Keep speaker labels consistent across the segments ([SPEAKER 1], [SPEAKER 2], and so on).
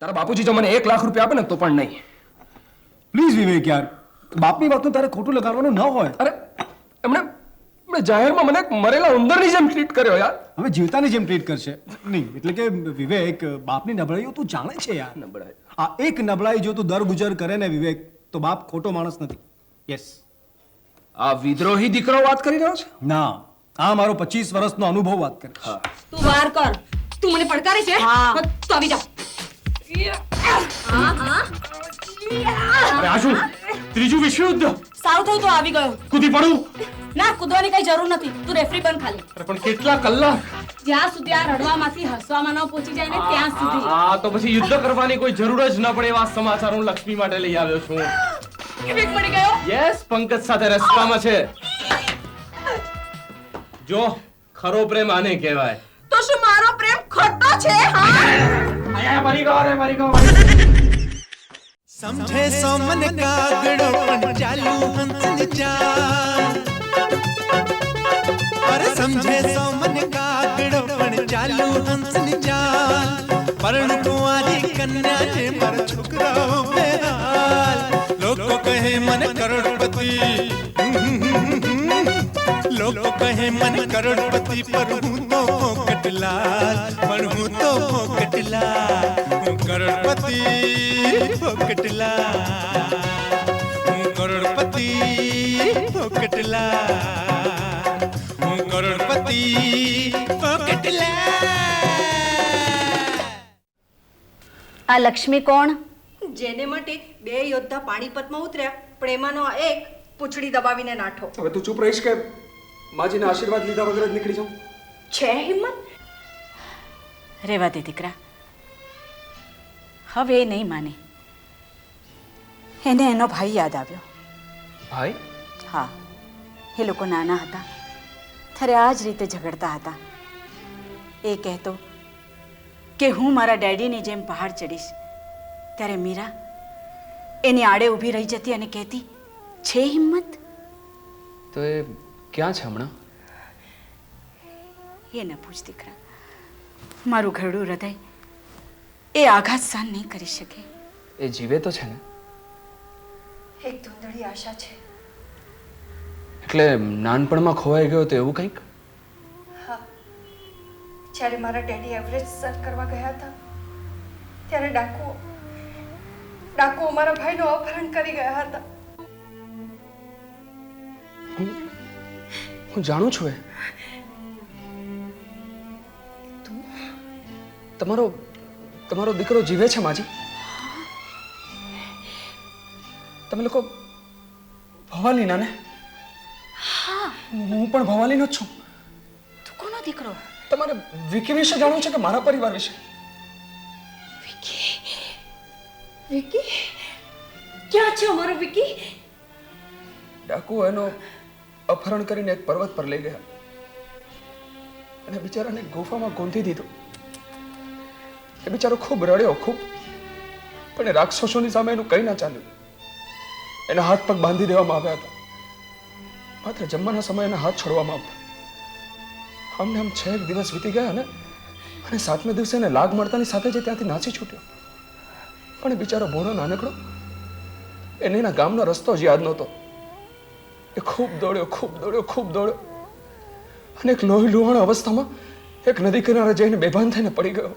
[SPEAKER 1] તારા બાપુજી જો મને 1 લાખ રૂપિયા આપે ને તો પણ નહીં.
[SPEAKER 2] પ્લીઝ વિવેક યાર, બાપની વાતનું તારે ખોટું લગાડવાનું ન હોય.
[SPEAKER 1] અરે એમણે જાહેરમાં મને એક મરેલા ઉંદરની જેમ ટ્રીટ કર્યો યાર.
[SPEAKER 2] હવે જીવતાની જેમ ટ્રીટ કરશે નહીં. એટલે કે વિવેક, બાપની નબળાઈઓ તું જાણે છે યાર.
[SPEAKER 1] નબળાઈ.
[SPEAKER 2] આ એક નબળાઈ જો તું દર ગુજર કરે ને વિવેક, તો બાપ ખોટો માણસ નથી. યસ.
[SPEAKER 1] આ વિદ્રોહી દીકરો વાત કરી રહ્યો છે?
[SPEAKER 2] ના, આ મારો 25 વર્ષનો અનુભવ વાત કરે છે.
[SPEAKER 3] તું વાર કર. તું મને પડકારે છે?
[SPEAKER 4] હા.
[SPEAKER 3] તો આવી જા. હા હા.
[SPEAKER 1] અરે આ શું? ત્રીજું વિશ્વયુદ્ધ?
[SPEAKER 3] સારું થયું તો આવી ગયો.
[SPEAKER 1] કૂદી પડું?
[SPEAKER 3] ના, કૂદવાની કઈ જરૂર નથી. તું રેફરી બન ખાલી.
[SPEAKER 1] અરે પણ કેટલા કલાક?
[SPEAKER 3] જ્યાં સુધી આ રડવામાંથી હસવામાં ન પહોંચી જાય ને ત્યાં સુધી.
[SPEAKER 1] આ તો પછી યુદ્ધ કરવાની કોઈ જરૂર જ ન પડે એવા સમાચાર હું લક્ષ્મી માટે લઈ આવ્યો છું.
[SPEAKER 3] વિવેક મળી ગયો.
[SPEAKER 1] યસ, પંકજ સાથે રસ્તામાં છે. જો ખરો પ્રેમ આને કહેવાય.
[SPEAKER 3] તો શું મારો પ્રેમ ખોટો છે? હા.
[SPEAKER 1] આયા મારી ગયો રે મારી ગયો.
[SPEAKER 5] समझे सो मन कागड़ो पण चालू हंसनी चाल अरे समझे सो मन कागड़ो पण चालू हंसनी चाल परण कुंवारी कन्या जे पर छोकराओ बेहाल लोको कहे मन करोड़पति लोको कहे मन करोड़पति पर हूँ तो पोकटलाल पर हूँ तो पोकटलाल हूँ करोड़पति पोकटला હું કરોડપતિ પોકટલા હું કરોડપતિ પોકટલા.
[SPEAKER 4] આ લક્ષ્મી કોણ?
[SPEAKER 3] જેને માટે 2 યોદ્ધા પાણીપતમાં ઉતર્યા, પણ એમાંનો આ એક પૂંછડી દબાવીને નાઠો.
[SPEAKER 1] હવે તું ચૂપ રહીશ કે માજીના આશીર્વાદ લીધા વગર જ નીકળી જાઉં?
[SPEAKER 3] છે હિંમત?
[SPEAKER 4] રેવા દે દીકરા, હવે એ નહીં માને. એને એનો ભાઈ યાદ આવ્યો.
[SPEAKER 1] ભાઈ?
[SPEAKER 4] હા, એ લોકો નાના હતા ત્યારે આ જ રીતે ઝઘડતા હતા. એ કહેતો કે હું મારા ડેડીની જેમ પહાડ ચડીશ, ત્યારે મીરા એની આડે ઊભી રહી જતી અને કહેતી, છે હિંમત?
[SPEAKER 1] તો એ ક્યાં છે હમણાં?
[SPEAKER 4] એ ન પૂછ દીકરા, મારું ઘરડું હૃદય એ આઘાત સહન નહીં કરી શકે.
[SPEAKER 1] એ જીવે તો છે ને?
[SPEAKER 3] એક ધૂંધળી આશા છે.
[SPEAKER 1] એટલે નાનપણમાં ખોવાઈ ગયો તો એવું કંઈક?
[SPEAKER 3] હા, જ્યારે મારા ડેડી એવરેજ સર કરવા ગયા હતા ત્યારે ડાકુઓ મારા ભાઈનું અપહરણ કરી ગયા હતા.
[SPEAKER 1] હું જાણું છું. તમારો દીકરો જીવે છે માજી? તમે લોકો ભવાલીના ને?
[SPEAKER 4] હા,
[SPEAKER 1] હું પણ ભવાલીનો જ છું.
[SPEAKER 4] તું કોનો દીકરો?
[SPEAKER 1] તમારે વિકી વિશે જાણવું છે કે મારા પરિવાર વિશે?
[SPEAKER 3] વિકી? ક્યાં છે અમારો વિકી?
[SPEAKER 1] ડાકુ એનો અપહરણ કરીને એક પર્વત પર લઈ ગયા અને બિચારાને ગુફામાં ગોંધી દીધો. એ બિચારો ખૂબ રડ્યો, ખૂબ, પણ રાક્ષસોની સામે એનું કંઈ ના ચાલ્યું. એના હાથ પગ બાંધી દેવામાં આવ્યા હતા. માત્ર જમવાના સમયે એના હાથ છોડવામાં આવતા. આમને આમ 6 દિવસ વીતી ગયા અને 7મે દિવસે એને લાગ મળતાની સાથે જ ત્યાંથી નાસી છૂટ્યો. પણ એ બિચારો ભોળો નાનકડો, એને એના ગામનો રસ્તો જ યાદ નહોતો. એ ખૂબ દોડ્યો અને એક લોહી લુહાણ અવસ્થામાં એક નદી કિનારે જઈને બેભાન થઈને પડી ગયો.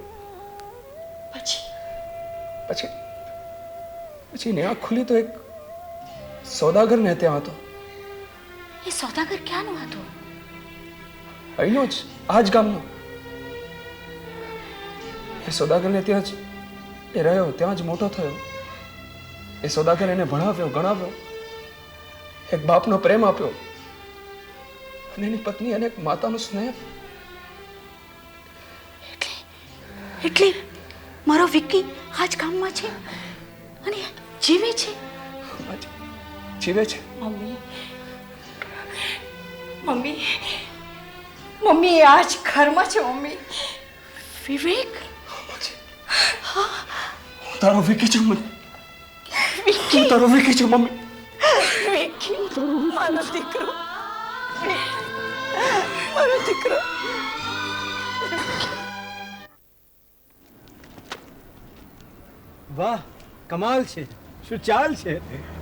[SPEAKER 1] પછી એની આંખ ખુલી તો એક સોદાગર ને ત્યાં હતો.
[SPEAKER 4] એ સોદાગર ક્યાંનો હતો?
[SPEAKER 1] અહીંનો જ, આ જ ગામનો. એ સોદાગરને ત્યાં જ એ રહ્યો, ત્યાં જ મોટો થયો. એ સોદાગર એને ભણાવ્યો, ગણાવ્યો, એક બાપનો પ્રેમ આપ્યો અને એની પત્ની અને એક માતાનો સ્નેહ.
[SPEAKER 4] એટલે મારો વિકી આ જ ગામમાં છે અને જીવે છે?
[SPEAKER 1] જીવે છે.
[SPEAKER 3] મમ્મી એ આ જ ઘરમાં છે. મમ્મી.
[SPEAKER 4] વિવેક,
[SPEAKER 1] હું તારો વિકી છું મમ્મી. હું તારો વિકી છું મમ્મી.
[SPEAKER 3] વિકી, મારો દીકરો, મારો દીકરો.
[SPEAKER 2] વાહ, કમાલ છે. શું ચાલ છે.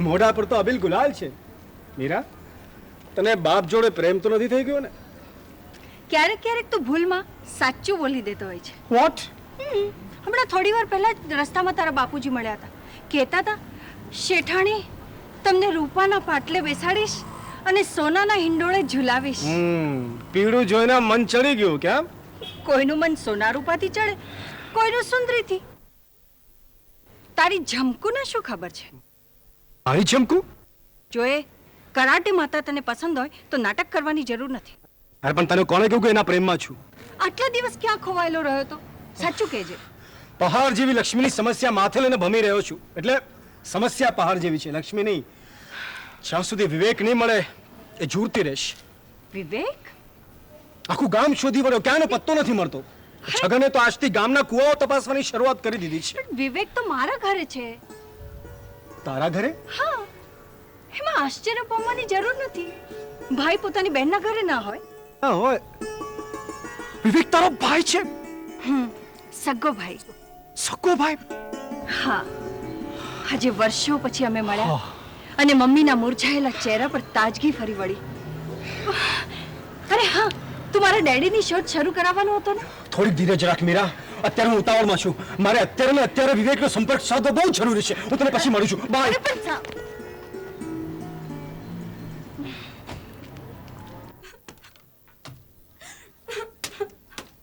[SPEAKER 2] મોઢા પર તો અબિલ ગુલાલ છે. મીરા, તને બાપ જોડે પ્રેમ તો નથી થઈ ગયો ને?
[SPEAKER 3] ક્યારેક ક્યારેક તો ભૂલમાં સાચું બોલી દેતો હોય છે.
[SPEAKER 2] વોટ?
[SPEAKER 3] હમણાં થોડી વાર પહેલા જ રસ્તામાં તારા બાપુજી મળ્યા હતા. કહેતા હતા, શેઠાણી તમને રૂપાના પાટલે બેસાડીશ અને સોનાના હિંડોળે ઝુલાવીશ.
[SPEAKER 2] પીળું જોઈને મન ચડી ગયું કેમ?
[SPEAKER 3] કોઈનું મન સોના રૂપાથી ચડે, કોઈનું સુંદરીથી. તારી ઝમકુને શું ખબર છે?
[SPEAKER 2] મારી ચમકુ?
[SPEAKER 3] જો એ કરાટે માતા તને પસંદ હોય તો નાટક કરવાની જરૂર નથી.
[SPEAKER 2] અરે પણ તને કોણે કહ્યું કે એના પ્રેમમાં છું?
[SPEAKER 3] આટલા દિવસ ક્યાં ખોવાયેલો રહ્યો તો? સાચું કહેજે.
[SPEAKER 2] પહાડ જેવી લક્ષ્મીની સમસ્યા માથે લઈને ભમી રહ્યો છું. એટલે સમસ્યા પહાડ જેવી છે, લક્ષ્મી નહીં. જ્યાં સુધી વિવેક નહીં મળે એ ઝૂરતી રહેશ.
[SPEAKER 3] વિવેક?
[SPEAKER 2] આખું ગામ શોધી વળ્યો, ક્યાંનો પત્તો નથી મળતો. છગને તો આજથી ગામના કુવાઓ તપાસવાની શરૂઆત કરી દીધી છે.
[SPEAKER 3] વિવેક તો મારા ઘરે છે.
[SPEAKER 2] તારા ઘરે?
[SPEAKER 3] હા, એમાં આશ્ચર્ય પામવાની જરૂર નથી. ભાઈ પોતાની બહેનના ઘરે ના હોય.
[SPEAKER 2] હા હોય. વિવેક તારો ભાઈ છે?
[SPEAKER 3] સગો ભાઈ.
[SPEAKER 2] સગો ભાઈ?
[SPEAKER 3] હા, આજે વર્ષો પછી અમે મળ્યા અને મમ્મીના મુરઝાયેલા ચહેરા પર તાજગી ફરી વળી. અરે હા, તું મારા ડેડીની શોધ શરૂ કરાવવાનો હતો ને?
[SPEAKER 2] થોડીક ધીરજ રાખ મીરા. અત્યારે હું ઉતાવળમાં છું. મારે અત્યારે ને અત્યારે વિવેકનો સંપર્ક સાધવો બહુ જરૂરી છે. હું તને પછી મળું છું. બાય.
[SPEAKER 3] અરે પણ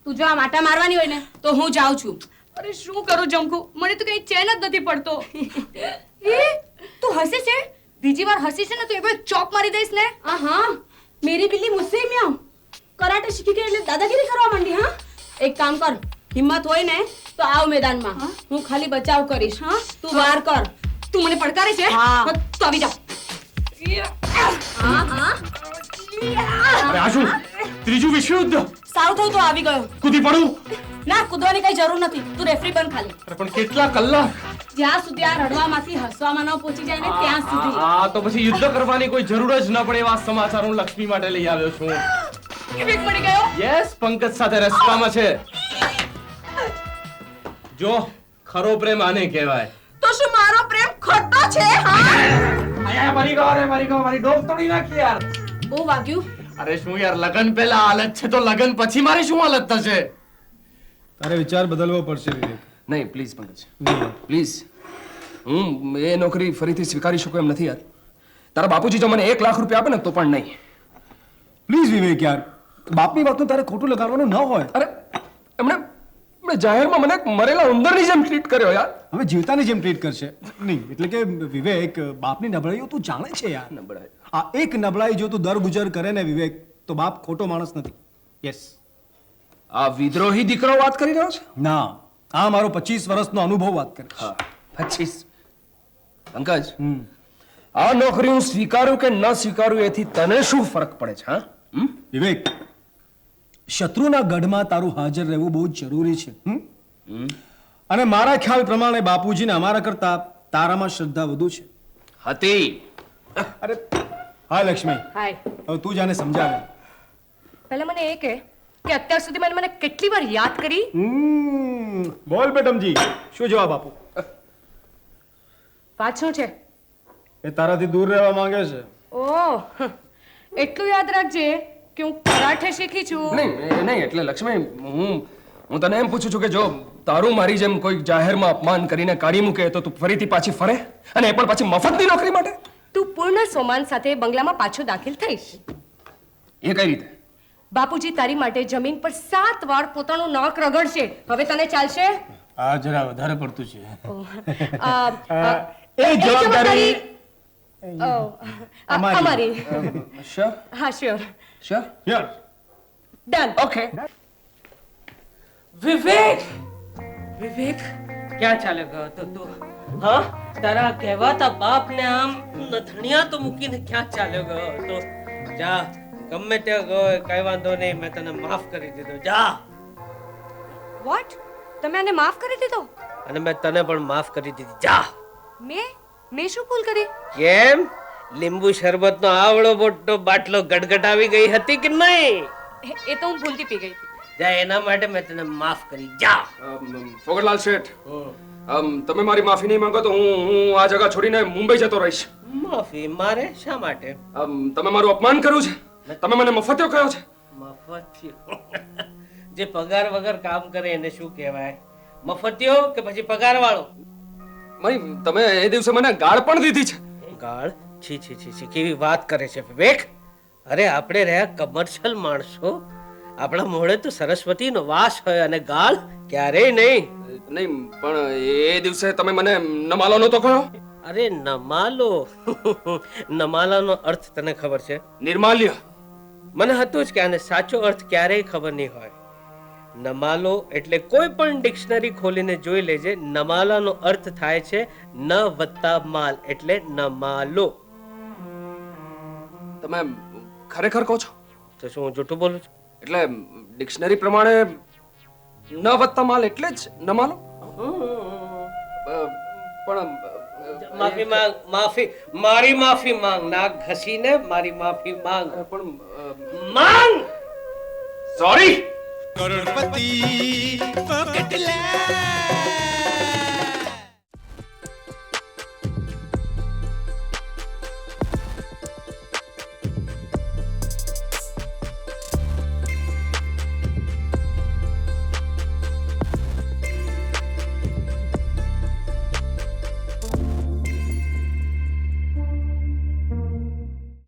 [SPEAKER 6] તું જો આ માટા મારવાની હોય ને તો હું જાઉં છું.
[SPEAKER 7] અરે શું કરું જમકુ, મને તો કઈ ચેન જ નથી પડતો.
[SPEAKER 6] એ તું હસે છે? બીજી વાર હસી છે ને તો એક વાર ચોક મારી દઈશ ને. હા, મેરી બિલ્લી મુझसे म्याऊं. કરાટે શીખી ગઈ એટલે દાદાગીરી કરવા માંડી. હા, એક કામ કર, હિંમત હોય ને તો આવ મેદાનમાં. હું ખાલી બચાવ કરીશ. હા, તું વાર કર.
[SPEAKER 7] તું મને પડકારે છે?
[SPEAKER 6] હા.
[SPEAKER 7] તો આવી જા.
[SPEAKER 6] હા.
[SPEAKER 2] અરે આ શું? ત્રીજું વિશ્વયુદ્ધ?
[SPEAKER 6] સારું થયું તો આવી ગયો.
[SPEAKER 2] કૂદી પડું?
[SPEAKER 6] ના, કૂદવાની કઈ જરૂર નથી. તું રેફરી બન ખાલી.
[SPEAKER 2] અરે પણ કેટલા કલાક?
[SPEAKER 6] જ્યાં સુધી આ રડવામાંથી હસવામાં ન પહોંચી જાય ને ત્યાં સુધી.
[SPEAKER 8] હા તો પછી યુદ્ધ કરવાની કોઈ જરૂર જ ન પડે એવા સમાચાર હું લક્ષ્મી માટે લઈ આવ્યો છું.
[SPEAKER 7] વિવેક મળી ગયો.
[SPEAKER 8] યસ, પંકજ સાથે રસ્તામાં છે. જો ખરો પ્રેમ આને કહેવાય.
[SPEAKER 7] તો શું મારો પ્રેમ ખોટો છે? હા,
[SPEAKER 8] આયા મારી ડોક તોડી નાખી યાર.
[SPEAKER 6] બહુ વાગ્યું.
[SPEAKER 8] અરે શું યાર, લગન પહેલા હાલત છે તો લગન પછી મારી શું હાલત થશે?
[SPEAKER 2] તારે વિચાર બદલવો પડશે વિવેક.
[SPEAKER 1] નહીં પ્લીઝ પંકજ, પ્લીઝ. હું એ નોકરી ફરીથી સ્વીકારી શકું એમ નથી યાર. તારા બાપુજી જો મને 1 લાખ રૂપિયા આપે ને તો પણ નહીં.
[SPEAKER 2] પ્લીઝ વિવેક યાર, બાપની વાતનું તારે ખોટું લગાડવાનું ન હોય.
[SPEAKER 1] અરે એમણે જાહેરમાં મને મરેલા ઉંદરની જેમ ટ્રીટ કર્યો યાર.
[SPEAKER 2] હવે જીવતાની જેમ ટ્રીટ કરશે નહીં. એટલે કે વિવેક, બાપની નબળાઈઓ તું જાણે છે યાર.
[SPEAKER 1] નબળાઈ.
[SPEAKER 2] આ એક નબળાઈ જો તું દર ગુજર કરે ને વિવેક, તો બાપ ખોટો માણસ નથી. યસ.
[SPEAKER 1] આ વિદ્રોહી દીકરો વાત કરી રહ્યો છે?
[SPEAKER 2] ના, આ મારો 25 વર્ષનો અનુભવ વાત કરે છે.
[SPEAKER 1] હા 25. પંકજ, આ નોકરી હું સ્વીકારું કે ન સ્વીકારું એથી તને શું ફરક પડે છે? હા
[SPEAKER 2] વિવેક, શત્રુના ગઢમાં તારું હાજર રહેવું બહુ જ જરૂરી છે. અને મારા ખ્યાલ પ્રમાણે બાપુજીને અમારા કરતા તારામાં શ્રદ્ધા વધુ છે.
[SPEAKER 1] હતી.
[SPEAKER 2] અરે હા લક્ષ્મી,
[SPEAKER 7] હાય.
[SPEAKER 2] હવે તું જાને સમજાવે.
[SPEAKER 7] પહેલા મને એ કહે કે અત્યાર સુધી મને કેટલી વાર યાદ કરી?
[SPEAKER 2] બોલ બેટમજી, શું જવાબ આપો?
[SPEAKER 7] વાત શું છે?
[SPEAKER 2] એ તારાથી દૂર રહેવા માંગે છે.
[SPEAKER 7] ઓહ, એટલું યાદ રાખજે કે હું કરાઠે શીખી છું.
[SPEAKER 1] નહીં એટલે લક્ષ્મી, હું તને એમ પૂછું છું કે જો તારું મારી જેમ કોઈ જાહેરમાં અપમાન કરીને કાઢી મૂકે તો તું ફરીથી પાછી ફરે, અને એ પણ પાછી મફતની નોકરી માટે?
[SPEAKER 7] તું પૂર્ણ સોમાન સાથે બંગલામાં પાછો દાખલ થઈશ.
[SPEAKER 1] એ કઈ રીતે?
[SPEAKER 7] બાપુજી તારી માટે જમીન પર 7 વાર પોતાનું નાક રગડશે. હવે તને ચાલશે?
[SPEAKER 2] આ જરા વધારે પડતું છે.
[SPEAKER 7] એ જવાબદારી
[SPEAKER 2] અમારી.
[SPEAKER 7] અમારી.
[SPEAKER 1] શ્યોર?
[SPEAKER 7] હા, શ્યોર.
[SPEAKER 1] શ્યોર?
[SPEAKER 2] યાર,
[SPEAKER 7] ડન.
[SPEAKER 1] ઓકે.
[SPEAKER 9] વિવેક, વિવેક, ક્યાં ચાલે ગયો તો તું? હા, તારા કહેવાતા બાપને આમ નથણિયા તો મૂકીને ક્યાં ચાલ્યો ગયો તો? જા, ગમે તે ગયો, કઈ વાંધો નહીં, મેં તને માફ કરી દીધો. જા.
[SPEAKER 7] વોટ? તમે આને માફ કરી દીધો?
[SPEAKER 9] અને મેં તને પણ માફ કરી દીધી. જા.
[SPEAKER 7] મેં શું ભૂલ કરી?
[SPEAKER 9] કેમ? લીંબુ શરબતનો આવડો મોટો બાટલો ગટગટાવી ગઈ હતી કે નહીં?
[SPEAKER 7] એ તો હું ભૂલથી પી ગઈ હતી.
[SPEAKER 9] જા એના માટે મેં તને માફ કરી જા
[SPEAKER 1] ફોગરલાલ શેઠ, તમે મારી માફી નહીં માંગો તો હું આ જગા છોડીને મુંબઈ જતો રહીશ.
[SPEAKER 9] માફી મારે શા માટે?
[SPEAKER 1] તમે મારું અપમાન કર્યું છે. તમે મને મફતિયો કહ્યો છે.
[SPEAKER 9] મફતિયો? જે પગાર વગર કામ કરે એને શું કહેવાય? મફતિયો કે પછી પગાર વાળો?
[SPEAKER 1] મરી, તમે એ દિવસે મને ગાળ પણ દીધી છે.
[SPEAKER 9] ગાળ? છી છી છી છી, કેવી વાત કરે છે વિવેક. અરે આપણે રહ્યા કમર્શિયલ માણસો, આપણા મોઢે તો સરસ્વતીનો વાસ હોય અને ગાળ ક્યારેય નહીં.
[SPEAKER 1] નહીં, પણ એ દિવસે તમે મને નમાલો નહોતો કહ્યો.
[SPEAKER 9] અરે નમાલો નમાલાનો અર્થ તને ખબર છે?
[SPEAKER 1] નિર્માલ્ય.
[SPEAKER 9] મને હતું જ કે આને સાચો અર્થ ક્યારેય ખબર નહીં હોય. નમાલો એટલે કોઈ પણ ડિક્શનરી ખોલીને જોઈ લેજે, નમાલાનો અર્થ થાય છે ન વત્તા માલ, એટલે નમાલો.
[SPEAKER 1] તમે ખરેખર કહો છો?
[SPEAKER 9] તો શું હું જૂઠું બોલું છું?
[SPEAKER 1] એટલે ડિક્શનરી પ્રમાણે ન વત્તા માલ એટલે જ નમાલો? પણ
[SPEAKER 9] માફી માંગ, માફી, મારી માફી માંગ. નાક ઘસીને મારી માફી માંગ.
[SPEAKER 1] પણ
[SPEAKER 9] માંગ.
[SPEAKER 1] સોરી.
[SPEAKER 5] કરોડપતિ પોકેટ લે